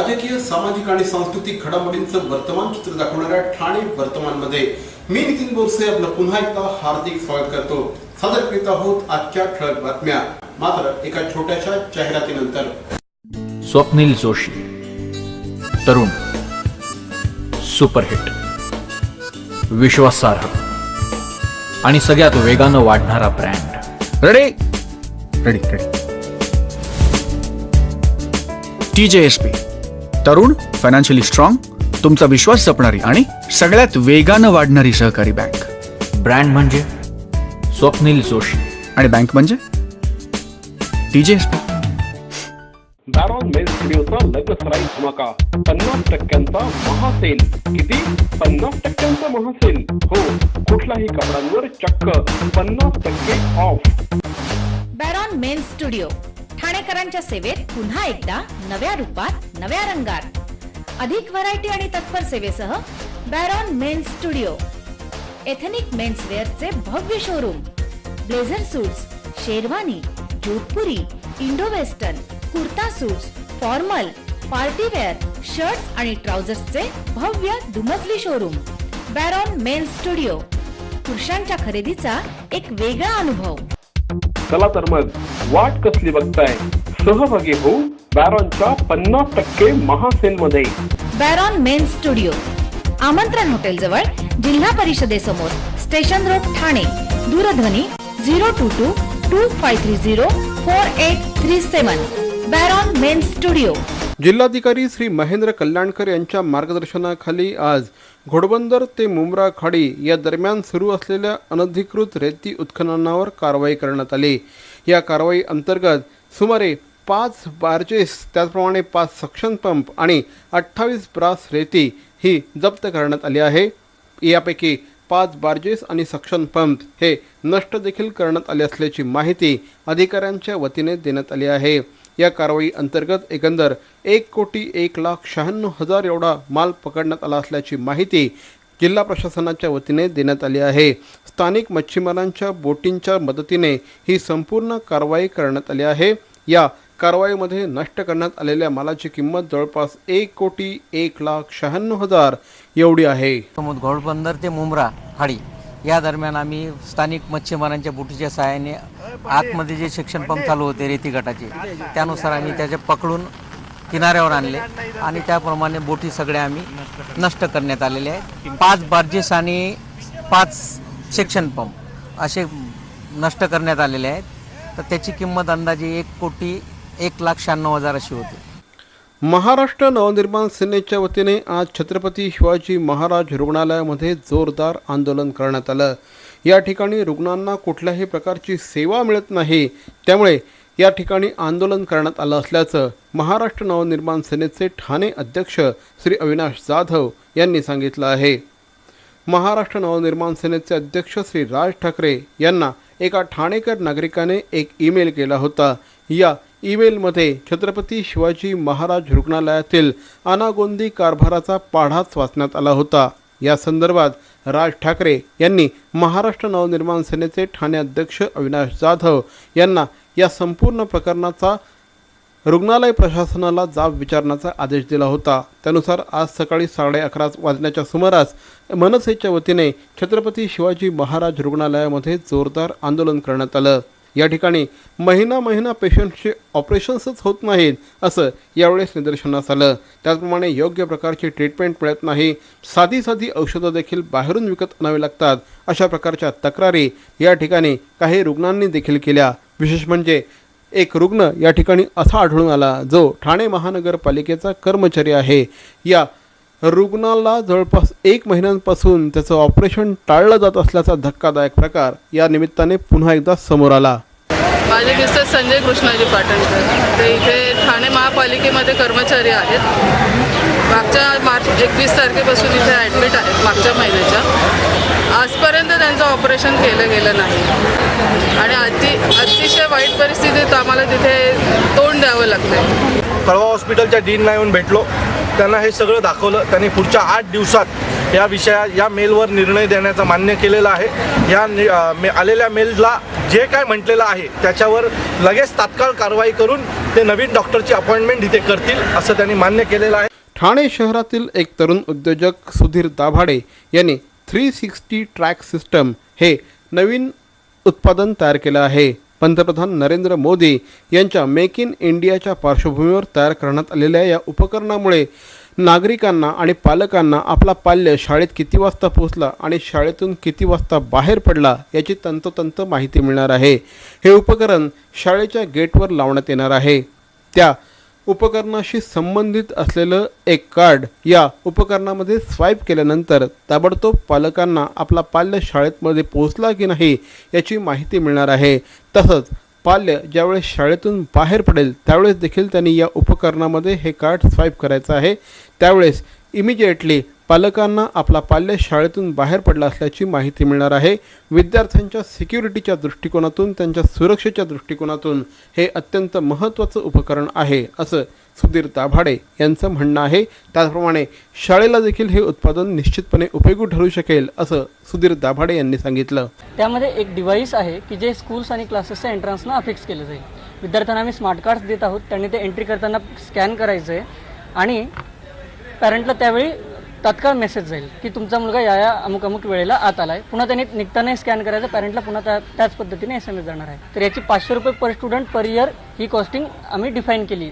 राजकीय, सामाजिक आणि सांस्कृतिक घडामोडींचं वर्तमान चित्र दाखवणाऱ्या ठाणे वर्तमानमध्ये मी नितीन बोरसे आपलं पुन्हा एकदा हार्दिक स्वागत करतो। सादर करीत आहोत आजच्या ठळक बातम्या, मात्र एका छोट्याशा जाहिरातीनंतर। स्वप्नील जोशी, तरुण, सुपरहिट, विश्वासार्ह आणि सगळ्यात वेगानं वाढणारा brand. Ready ready ready TJSP, तरुण, फायनान्शियली स्ट्रॉंग, तुमचा विश्वास जपणारी आणि सगळ्यात वेगानं वाढणारी सहकारी बँक। ब्रँड म्हणजे स्वप्नील जोशी आणि बँक म्हणजे TJSP। बॅरॉन मेन्स स्टुडिओचा लग्नसराई धमाका, 50% महासेल। किती? 50% महासेल। हो, कुठल्याही कपड्यांवर चक्क 50% ऑफ। बॅरॉन मेन्स स्टुडिओ ठाणेकरांच्या सेवेत पुन्हा एकदा नव्या रूपात, नव्या रंगात। अधिक व्हरायटी आणि तत्पर सेवेसह Baron men's studio, ethnic men's वेअरचे भव्य showroom. Blazer suits, sherwani, Jodhpuri, Indo western, kurta suits, formal, party wear, shirts आणि ट्राउझर्सचे भव्य दुमजली शोरूम। बॅरॉन मेन्स स्टुडिओ, पुरुषांच्या खरेदीचा एक वेगळा अनुभव। चला तर मग वाट कसली बघताय, सहभागी होऊ बॅरॉनच्या 50% महासेल मध्ये। बॅरॉन मेन्स स्टुडिओ, आमंत्रण हॉटेल जवळ, जिल्हा परिषदेसमोर, स्टेशन रोड, ठाणे। दूरध्वनी 02225304837। बॅरॉन मेन्स स्टुडिओ। जिल्हाधिकारी श्री महेंद्र कल्याणकर यांच्या मार्गदर्शनाखाली आज घोडबंदर ते मुंब्रा खाडी या दरम्यान सुरू असलेल्या अनधिकृत रेती उत्खननावर कारवाई करण्यात आली। या कारवाई अंतर्गत सुमारे 5 बार्जेस, त्याचप्रमाणे 5 सक्शन पंप आणि 28 ब्रास रेती ही जप्त करण्यात आली आहे। यापैकी 5 बार्जेस आणि सक्शन पंप हे नष्ट देखील करण्यात आले असल्याची माहिती अधिकाऱ्यांच्या वतीने देण्यात आली आहे। या कारवाई अंतर्गत एकंदर 1,01,96,000 एवढा माल पकडण्यात आला असल्याची माहिती जिल्हा प्रशासनाच्या वतीने देण्यात आली आहे। स्थानिक मच्छीमारांच्या बोटींच्या मदतीने ही संपूर्ण कारवाई करण्यात आली आहे। या कारवाईमध्ये नष्ट करण्यात आलेल्या मालाची किंमत जवळपास 1,01,96,000 एवढी आहे। घोडबंदर ते मुंब्रा खाडी या दरम्यान आम्ही स्थानिक मच्छीमारांच्या बोटीच्या सहाय्याने आतमध्ये जे सेक्शन पंप चालू होते रेती गटाचे, त्यानुसार आम्ही त्याचे पकडून किनाऱ्यावर आणले आणि त्याप्रमाणे बोटी सगळ्या आम्ही नष्ट करण्यात आलेले आहेत। 5 बार्जेस आणि 5 सेक्शन पंप असे नष्ट करण्यात आलेले आहेत। तर त्याची किंमत अंदाजे 1,01,96,000 अशी होती। महाराष्ट्र नवनिर्माण सेनेच्या वतीने आज छत्रपती शिवाजी महाराज रुग्णालयामध्ये जोरदार आंदोलन करण्यात आलं। या ठिकाणी रुग्णांना कुठल्याही प्रकारची सेवा मिळत नाही, त्यामुळे या ठिकाणी आंदोलन करण्यात आलं असल्याचं महाराष्ट्र नवनिर्माण सेनेचे ठाणे अध्यक्ष श्री अविनाश जाधव यांनी सांगितलं आहे। महाराष्ट्र नवनिर्माण सेनेचे अध्यक्ष श्री राज ठाकरे यांना एका ठाणेकर नागरिकाने एक ईमेल केला होता। या ईमेलमध्ये छत्रपती शिवाजी महाराज रुग्णालयातील अनागोंदी कारभाराचा पाढाच वाचण्यात आला होता। या संदर्भात राज ठाकरे यांनी महाराष्ट्र नवनिर्माण सेनेचे ठाणे अध्यक्ष अविनाश जाधव यांना या संपूर्ण प्रकरणाचा रुग्णालय प्रशासनाला जाब विचारण्याचा आदेश दिला होता। त्यानुसार आज सकाळी 11:30 वाजण्याच्या सुमारास मनसेच्या वतीने छत्रपती शिवाजी महाराज रुग्णालयामध्ये जोरदार आंदोलन करण्यात आलं। या ठिकाणी महिना पेशंटचे ऑपरेशन्सच होत नाहीत असं यावेळेस निदर्शनास आलं। त्याचप्रमाणे योग्य प्रकारची ट्रीटमेंट मिळत नाही, साधी औषधं देखील बाहेरून विकत आणावी लागतात, अशा प्रकारच्या तक्रारी या ठिकाणी काही रुग्णांनी देखील केल्या। विशेष म्हणजे एक रुग्ण या ठिकाणी असा आढळून आला जो ठाणे महानगरपालिकेचा कर्मचारी आहे। या रुग्णाला जवळपास 1 महिन्यांपासून त्याचं ऑपरेशन टाळलं जात असल्याचा धक्कादायक प्रकार या निमित्ताने पुन्हा एकदा समोर आला। माझे मिस्टर संजय कृष्णाजी पाटणकर, ते इथे ठाणे महापालिकेमध्ये कर्मचारी आहेत। मागच्या मार्च 21 तारखेपासून इथे ॲडमिट आहेत, मागच्या महिन्याच्या। आजपर्यंत त्यांचं ऑपरेशन केलं गेलं नाही आणि अतिशय वाईट परिस्थितीत आम्हाला तिथे तोंड द्यावं लागतं। कळवा हॉस्पिटलच्या डीनला येऊन भेटलो त्यांना हे सगळं दाखवलं. त्यांनी पुढच्या 8 दिवसात या मेलवर निर्णय देण्याचा मान्य केलेला आहे. आलेल्या मेलला जे काय म्हटलेलं आहे त्याच्यावर लगेच तात्काळ कारवाई करून ते नवीन डॉक्टरची अपॉइंटमेंट इथे करतील असं त्यांनी मान्य केलेलं आहे. ठाणे शहरातील एक तरुण उद्योजक सुधीर दाभाडे यांनी 360 ट्रॅक सिस्टम हे नवीन उत्पादन तयार केलं आहे. पंतप्रधान नरेंद्र मोदी यांच्या मेक इन इंडियाच्या पार्श्वभूमीवर तयार करण्यात आलेल्या या उपकरणामुळे नागरिकांना आणि पालकांना आपला पाल्य शाळेत किती वाजता पोहोचला आणि शाळेतून किती वाजता बाहेर पडला याची तंतोतंत माहिती मिळणार आहे. हे उपकरण शाळेच्या गेटवर लावण्यात येणार आहे. त्या उपकरणाशी संबंधित असलेलं एक कार्ड या उपकरणामध्ये स्वाईप केल्यानंतर ताबडतोब पालकांना आपला पाल्य शाळेमध्ये पोहोचला की नाही याची माहिती मिळणार आहे. तसंच पाल्य ज्यावेळेस शाळेतून बाहेर पडेल त्यावेळेस देखील त्यांनी या उपकरणामध्ये हे कार्ड स्वाईप करायचं आहे. त्यावेळेस इमिजिएटली पालकांना आपला पाल्य शाळेतून बाहेर पडला असल्याची माहिती मिळणार आहे. विद्यार्थ्यांच्या सिक्युरिटीच्या दृष्टिकोनातून त्यांच्या सुरक्षेच्या दृष्टिकोनातून हे अत्यंत महत्त्वाचं उपकरण आहे असं सुधीर दाभाडे यांचं म्हणणं आहे. त्याचप्रमाणे शाळेला देखील हे उत्पादन निश्चितपणे उपयोगी ठरू शकेल असं सुधीर दाभाडे यांनी सांगितलं. त्यामध्ये एक डिव्हाइस आहे की जे स्कूल्स आणि क्लासेसच्या एंट्रन्सना अफिक्स केलं जाईल. विद्यार्थ्यांना आम्ही स्मार्ट कार्ड्स देत आहोत. त्यांनी ते एंट्री करताना स्कॅन करायचं आहे आणि पॅरेंटला त्यावेळी तात्काळ मेसेज जाईल की तुमचा मुलगा या अमुक अमुक वेळेला आत आला आहे. पुन्हा त्यांनी निघताना स्कॅन करायचं, पॅरेंटला पुन्हा त्याच पद्धतीने SMS जाणार आहे. तर याची 500 रुपये पर स्टुडंट पर इयर ही कॉस्टिंग आम्ही डिफाईन केली.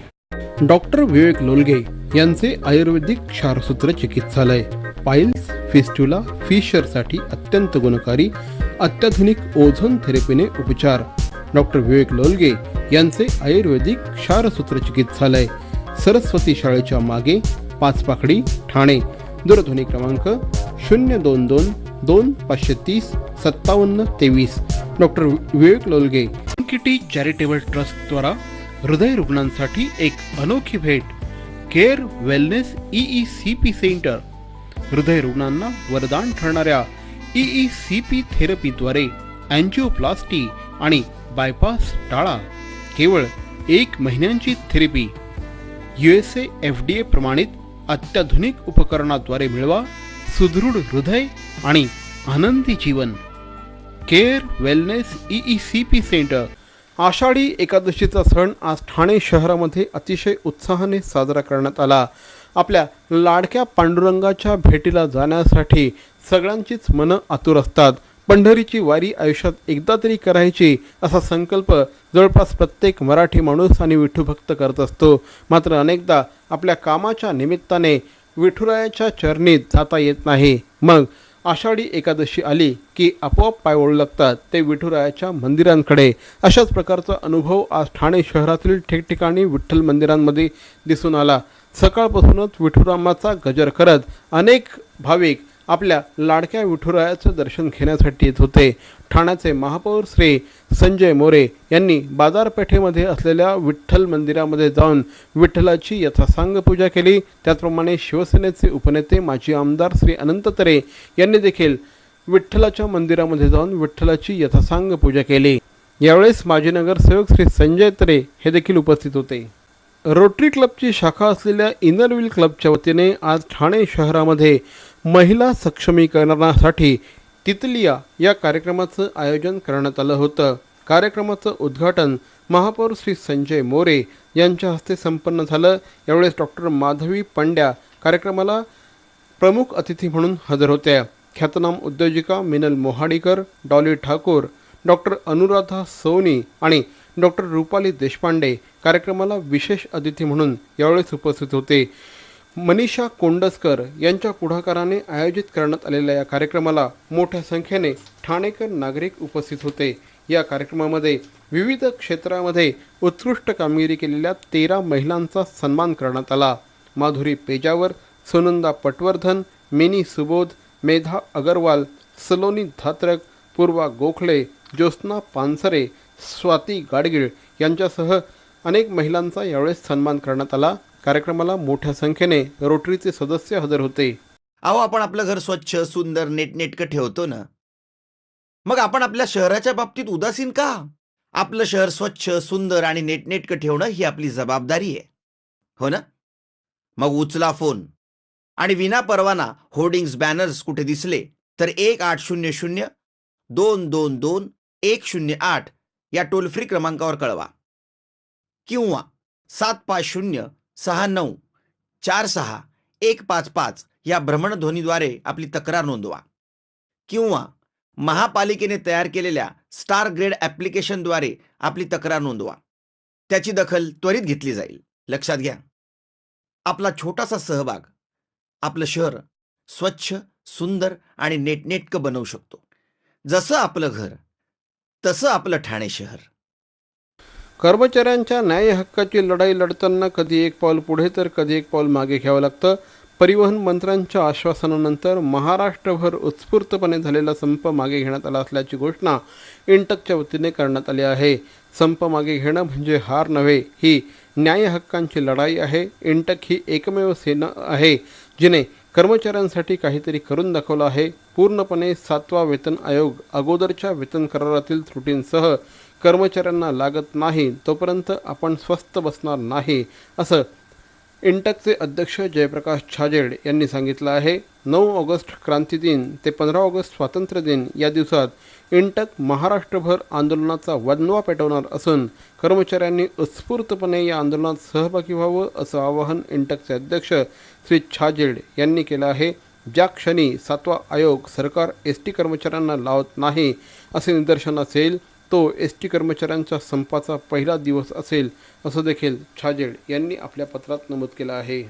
डॉक्टर विवेक लोलगे यांचे आयुर्वेदिक क्षारसूत्र चिकित्सालय पाइल्स, फिस्टुला, फिशरसाठी अत्यंत गुणकारी अत्याधुनिक ओझोन थेरपीने उपचार. डॉक्टर विवेक लोलगे यांचे आयुर्वेदिक क्षारसूत्र चिकित्सालय सरस्वती शाळेच्या मागे, पाचपाकडी, ठाणे. दूरध्वनी क्रमांक 022-2530-5723. डॉक्टर विवेक लोलगे. किटी चॅरिटेबल ट्रस्टद्वारा हृदय रुग्णांसाठी एक अनोखी भेट. Care wellness EECP centre. हृदय रुग्णांना वरदान ठरणाऱ्या EECP थेरपीद्वारे अँजिओप्लास्टी आणि बायपास टाळा. केवळ 1 महिन्यांची थेरपी. USA FDA प्रमाणित अत्याधुनिक उपकरणाद्वारे मिळवा सुदृढ हृदय आणि आनंदी जीवन. Care wellness EECP centre. Ashadhi एकादशीचा सण आज ठाणे शहरामध्ये अतिशय उत्साहाने साजरा करण्यात आला. आपल्या लाडक्या पांडुरंगाच्या भेटीला जाण्यासाठी सगळ्यांचीच मनं आतुर असतात. पंढरीची वारी आयुष्यात एकदा तरी करायची असा संकल्प जवळपास प्रत्येक मराठी माणूस आणि विठुभक्त करत असतो. मात्र अनेकदा आपल्या कामाच्या निमित्ताने विठुरायाच्या चरणी जाता येत नाही. मग आषाढी एकादशी आली की आपोआप पाय ओढू लागतात ते विठुरायाच्या मंदिरांकडे. अशाच प्रकारचा अनुभव आज ठाणे शहरातील ठिकठिकाणी विठ्ठल मंदिरांमध्ये दिसून आला. सकाळपासूनच विठुरामाचा गजर करत अनेक भाविक आपल्या लाडक्या विठुरायाचं दर्शन घेण्यासाठी येत होते. ठाण्याचे महापौर श्री संजय मोरे यांनी बाजारपेठेमध्ये असलेल्या विठ्ठल मंदिरामध्ये जाऊन विठ्ठलाची यथासांग पूजा केली. त्याचप्रमाणे शिवसेनेचे उपनेते माजी आमदार श्री अनंत तरे यांनी देखील विठ्ठलाच्या मंदिरामध्ये जाऊन विठ्ठलाची यथासांग पूजा केली. यावेळेस माजी नगरसेवक श्री संजय तरे हे देखील उपस्थित होते. रोटरी क्लबची शाखा असलेल्या इनरव्हील क्लबच्या वतीने आज ठाणे शहरामध्ये महिला सक्षमीकरणासाठी तितलिया या कार्यक्रमाचं आयोजन करण्यात आलं होतं. कार्यक्रमाचं उद्घाटन महापौर श्री संजय मोरे यांच्या हस्ते संपन्न झालं. यावेळेस डॉक्टर माधवी पंड्या कार्यक्रमाला प्रमुख अतिथी म्हणून हजर होत्या. ख्यातनाम उद्योजिका मिनल मोहाडीकर, डॉली ठाकूर, डॉक्टर अनुराधा सोनी आणि डॉक्टर रुपाली देशपांडे कार्यक्रमाला विशेष अतिथी म्हणून यावेळेस उपस्थित होते. मनीषा कोंडसकर यांच्या पुढाकाराने आयोजित करण्यात आलेल्या या कार्यक्रमाला मोठ्या संख्येने ठाणेकर नागरिक उपस्थित होते. या कार्यक्रमामध्ये विविध क्षेत्रामध्ये उत्कृष्ट कामगिरी केलेल्या 13 महिलांचा सन्मान करण्यात आला. माधुरी पेजावर, सुनंदा पटवर्धन, मिनी सुबोध, मेधा अगरवाल, सलोनी धात्रक, पूर्वा गोखले, ज्योत्स्ना पानसरे, स्वाती गाडगीळ यांच्यासह अनेक महिलांचा यावेळेस सन्मान करण्यात आला. कार्यक्रमाला मोठ्या संख्येने रोटरीचे सदस्य हजर होते. अहो, आपण आपलं घर स्वच्छ, सुंदर, नेटनेटकं ठेवतो ना, मग आपण आपल्या शहराच्या बाबतीत उदासीन का? आपलं शहर स्वच्छ, सुंदर आणि नेटनेटकं ठेवणं ही आपली जबाबदारी आहे, हो ना? मग उचला फोन आणि विना परवाना होर्डिंग्स बॅनर्स कुठे दिसले तर 1800-222-108 या टोल फ्री क्रमांकावर कळवा किंवा 7506946-155 या भ्रमणध्वनीद्वारे आपली तक्रार नोंदवा किंवा महापालिकेने तयार केलेल्या स्टार ग्रेड ॲप्लिकेशनद्वारे आपली तक्रार नोंदवा. त्याची दखल त्वरित घेतली जाईल. लक्षात घ्या, आपला छोटासा सहभाग आपलं शहर स्वच्छ, सुंदर आणि नेटनेटकं बनवू शकतो. जसं आपलं घर तसं आपलं ठाणे शहर. कर्मचाऱ्यांच्या न्याय हक्काची लढाई लढताना कधी एक पाऊल पुढे तर कधी एक पाऊल मागे घ्यावं लागतं. परिवहन मंत्र्यांच्या आश्वासनानंतर महाराष्ट्रभर उत्स्फूर्तपणे झालेला संप मागे घेण्यात आला असल्याची घोषणा इंटकच्या वतीने करण्यात आली आहे. संप मागे घेणं म्हणजे हार नव्हे, ही न्याय हक्कांची लढाई आहे. इंटक ही एकमेव सेना आहे जिने कर्मचाऱ्यांसाठी काहीतरी करून दाखवलं आहे. पूर्णपणे 7वा वेतन आयोग अगोदरच्या वेतन करारातील त्रुटींसह कर्मचाऱ्यांना लागत नाही तोपर्यंत आपण स्वस्थ बसणार नाही, असं इंटकचे अध्यक्ष जयप्रकाश छाजेड यांनी सांगितलं आहे. 9 ऑगस्ट क्रांती दिन ते 15 ऑगस्ट स्वातंत्र्य दिन या दिवसात इंटक महाराष्ट्रभर आंदोलनाचा वनवा पेटवणार असून कर्मचाऱ्यांनी उत्स्फूर्तपणे या आंदोलनात सहभागी व्हावं असं आवाहन इंटकचे अध्यक्ष श्री छाजेड यांनी केलं आहे. ज्या क्षणी 7वा आयोग सरकार एसटी कर्मचाऱ्यांना लावत नाही असे निदर्शनास येईल तो एसटी कर्मचाऱ्यांच्या संपाचा पहिला दिवस असेल असं देखील छाजेड यांनी आपल्या पत्रात नमूद केलं आहे.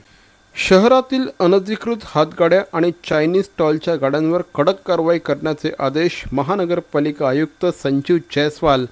शहरातील अनधिकृत हातगाड्या आणि चायनीज स्टॉलच्या गाड्यांवर कडक कारवाई करण्याचे आदेश महानगरपालिका आयुक्त संजीव जयस्वाल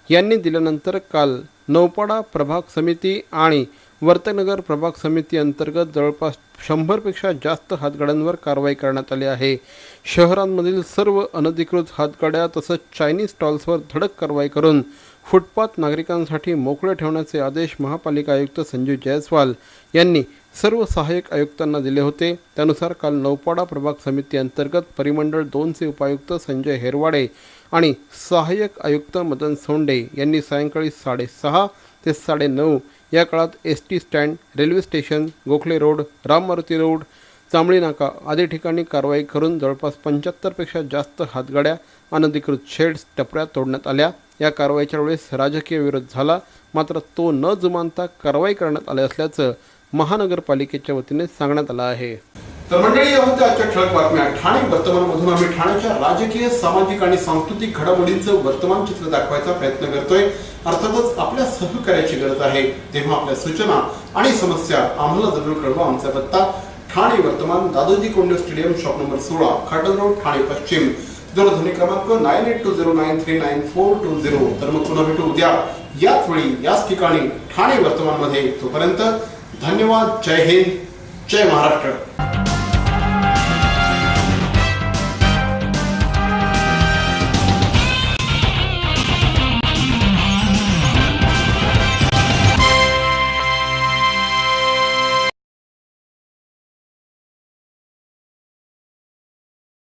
यांनी दिल्यानंतर काल नौपाडा प्रभाग समिती आणि वर्तनगर प्रभाग समिती अंतर्गत जवळपास 100पेक्षा जास्त हातगाड्यांवर कारवाई करण्यात आली आहे. शहरांमधील सर्व अनधिकृत हातगाड्या तसंच चायनीज स्टॉल्सवर धडक कारवाई करून फुटपाथ नागरिकांसाठी मोकळे ठेवण्याचे आदेश महापालिका आयुक्त संजीव जयस्वाल यांनी सर्व सहाय्यक आयुक्तांना दिले होते. त्यानुसार काल नौपाडा प्रभाग समिती अंतर्गत परिमंडळ 2चे उपायुक्त संजय हेरवाडे आणि सहाय्यक आयुक्त मदन सोंडे यांनी सायंकाळी 6:30 ते 9:30 या काळात ST stand, railway station, Gokhale road, Ram Maruti road, जांभळी नाका आदी ठिकाणी कारवाई करून जवळपास 75पेक्षा जास्त हातगाड्या, अनधिकृत शेड्स, टपऱ्या तोडण्यात आल्या. या कारवाईच्या वेळेस राजकीय विरोध झाला, मात्र तो न जुमानता कारवाई करण्यात आली असल्याचं महानगरपालिकेच्या वतीने सांगण्यात आलं आहे. तर मंडळी, या होत्या आजच्या ठळक बातम्या. ठाणे वर्तमानमधून आम्ही ठाण्याच्या राजकीय, सामाजिक आणि सांस्कृतिक घडामोडींचं वर्तमान चित्र दाखवायचा प्रयत्न करतोय. अर्थातच आपल्या सहकार्याची गरज आहे, तेव्हा आपल्या सूचना आणि समस्या आम्हाला जरूर कळवा. आमचा पत्ता Thane Vartaman, Dadoji Konde stadium, shop number 16, Khatal road, Thane पश्चिम. दूरध्वनी क्रमांक 9820939420. तर मग पुन्हा भेटू उद्या याच वेळी याच ठिकाणी ठाणे वर्तमान मध्ये. तोपर्यंत धन्यवाद. जय हिंद, जय महाराष्ट्र.